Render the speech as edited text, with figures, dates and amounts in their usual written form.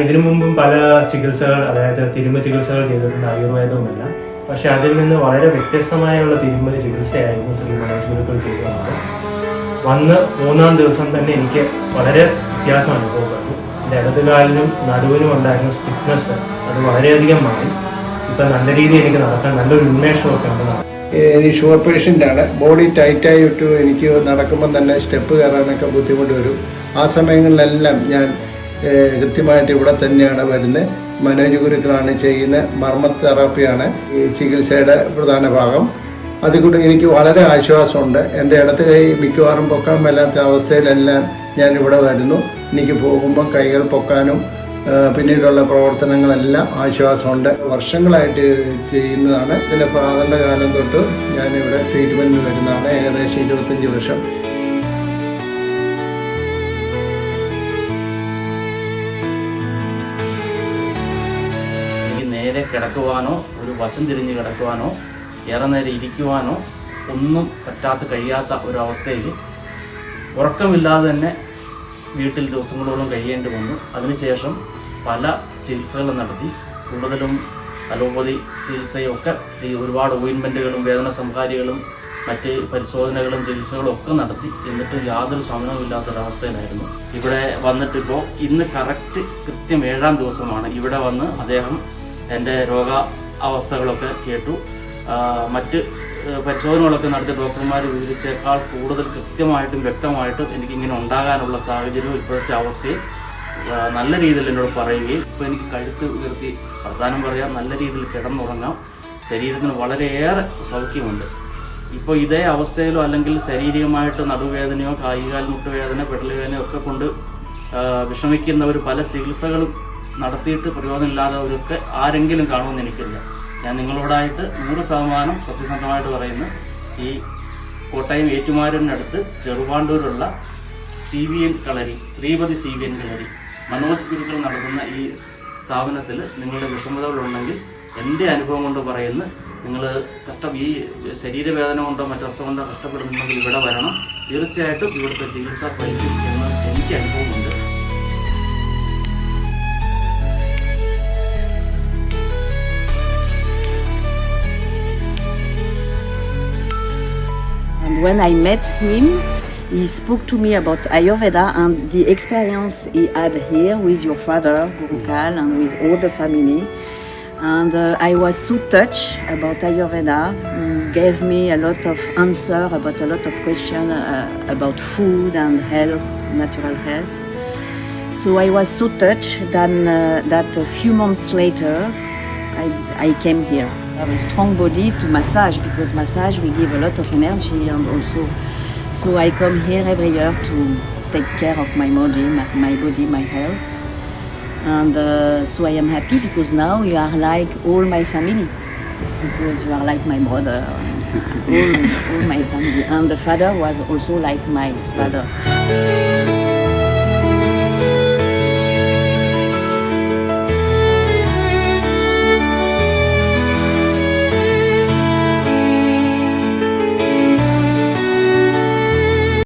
ഇതിനു മുമ്പും പല ചികിത്സകൾ, അതായത് തിരുമ ചികിത്സകൾ ചെയ്തിട്ടുണ്ട്, ആയുർവേദവുമല്ല. പക്ഷെ അതിൽ നിന്ന് വളരെ വ്യത്യസ്തമായുള്ള തിരുമ ചികിത്സയായിരുന്നു ശ്രീ മനോജ് ഗുരുക്കൾ ചെയ്തിരുന്നത്. വന്ന് 3-ാം ദിവസം തന്നെ എനിക്ക് വളരെ വ്യത്യാസം അനുഭവപ്പെട്ടു. എൻ്റെ ഇടതുകാലിനും നടുവിനും ഉണ്ടായിരുന്ന സ്റ്റിഫ്നെസ് അത് വളരെയധികം മാറി. ഇപ്പം നല്ല രീതിയിൽ എനിക്ക് നടക്കാൻ നല്ലൊരു ഉന്മേഷമൊക്കെ ഉണ്ട്. ഈ ഷുഗർ പേഷ്യൻ്റാണ്. ബോഡി ടൈറ്റായി ഇട്ടു എനിക്ക് നടക്കുമ്പം തന്നെ സ്റ്റെപ്പ് കയറാനൊക്കെ ബുദ്ധിമുട്ട് വരും. ആ സമയങ്ങളിലെല്ലാം ഞാൻ കൃത്യമായിട്ട് ഇവിടെ തന്നെയാണ് വരുന്നത്. മനോജ് ഗുരുക്കളാണ് ചെയ്യുന്ന മർമ്മ തെറാപ്പിയാണ് ഈ ചികിത്സയുടെ പ്രധാന ഭാഗം. അതുകൊണ്ട് എനിക്ക് വളരെ ആശ്വാസമുണ്ട്. എൻ്റെ ഇടത്ത് കൈ മിക്കവാറും പൊക്കാൻ മേലാത്ത അവസ്ഥയിലെല്ലാം ഞാൻ ഇവിടെ വരുന്നു. എനിക്ക് പോകുമ്പോൾ കൈകൾ പൊക്കാനും പിന്നീടുള്ള പ്രവർത്തനങ്ങളെല്ലാം ആശ്വാസമുണ്ട്. വർഷങ്ങളായിട്ട് ചെയ്യുന്നതാണ്. ഇതിൻ്റെ പ്രാരംഭ കാലം തൊട്ട് ഞാനിവിടെ ട്രീറ്റ്മെൻറ്റിന് വരുന്നതാണ്. ഏകദേശം 25 വർഷം. നേരെ കിടക്കുവാനോ ഒരു വശം തിരിഞ്ഞ് കിടക്കുവാനോ ഏറെ നേരം ഇരിക്കുവാനോ ഒന്നും കഴിയാത്ത ഒരവസ്ഥയിൽ ഉറക്കമില്ലാതെ തന്നെ വീട്ടിൽ ദിവസങ്ങളോളം കഴിയേണ്ടി വന്നു. അതിനുശേഷം പല ചികിത്സകളും നടത്തി. കൂടുതലും അലോപ്പതി ചികിത്സയൊക്കെ ഒരുപാട് ഓയിൻമെൻറ്റുകളും വേദന സംഹാരികളും മറ്റ് പരിശോധനകളും ചികിത്സകളും ഒക്കെ നടത്തി. എന്നിട്ട് യാതൊരു ശമനവുമില്ലാത്തൊരവസ്ഥയിലായിരുന്നു. ഇവിടെ വന്നിട്ടിപ്പോൾ ഇന്ന് കൃത്യം 7-ാം ദിവസമാണ്. ഇവിടെ വന്ന് അദ്ദേഹം എൻ്റെ അവസ്ഥകളൊക്കെ കേട്ടു. മറ്റ് പരിശോധനകളൊക്കെ നടത്തിയ ഡോക്ടർമാർ വിവരിച്ചേക്കാൾ കൂടുതൽ കൃത്യമായിട്ടും വ്യക്തമായിട്ടും എനിക്കിങ്ങനെ ഉണ്ടാകാനുള്ള സാഹചര്യവും ഇപ്പോഴത്തെ അവസ്ഥയിൽ നല്ല രീതിയിൽ എന്നോട് പറയുകയും ഇപ്പോൾ എനിക്ക് കഴുത്ത് ഉയർത്തി വർത്താനം പറയാം, നല്ല രീതിയിൽ കിടന്നുറങ്ങാം, ശരീരത്തിന് വളരെയേറെ സൗഖ്യമുണ്ട്. ഇപ്പോൾ ഇതേ അവസ്ഥയിലോ അല്ലെങ്കിൽ ശാരീരികമായിട്ട് നടുവേദനയോ കായികാൽ മുട്ടുവേദന പെടലുവേദനയോ ഒക്കെ കൊണ്ട് വിഷമിക്കുന്നവർ പല ചികിത്സകളും നടത്തിയിട്ട് പ്രയോജനമില്ലാത്തവരൊക്കെ ആരെങ്കിലും കാണുമെന്ന് എനിക്കില്ല. ഞാൻ നിങ്ങളോടായിട്ട് 100% സത്യസന്ധമായിട്ട് പറയുന്നു. ഈ കോട്ടയം ഏറ്റുമാനൂരിനടുത്ത് ചെറുവാണ്ടൂരുള്ള CVN കളരി, ശ്രീപതി CVN കളരി മനോജ് ഗുരുക്കൾ നടത്തുന്ന ഈ സ്ഥാപനത്തിൽ നിങ്ങളുടെ വിഷമതകളുണ്ടെങ്കിൽ എൻ്റെ അനുഭവം കൊണ്ട് പറയുന്നു, നിങ്ങൾ ഈ ശരീരവേദന കൊണ്ടോ മറ്റൊക്കെ കൊണ്ടോ കഷ്ടപ്പെടുന്നുണ്ടെങ്കിൽ ഇവിടെ വരണം. തീർച്ചയായിട്ടും ഇവിടുത്തെ ചികിത്സ ഫലിക്കും എന്ന് എനിക്ക് അനുഭവമുണ്ട്. When I met him, he spoke to me about Ayurveda and the experience he had here with your father, Gurukal, and with all the family. And I was so touched about Ayurveda. He gave me a lot of answer about a lot of questions about food and health, natural health. So I was so touched that a few months later, I came here. I have a strong body to massage, because massage we give a lot of energy, and also so I come here every year to take care of my body, my health. And so I am happy because now you are like all my family, because you are like my brother, all my family. And the father was also like my father.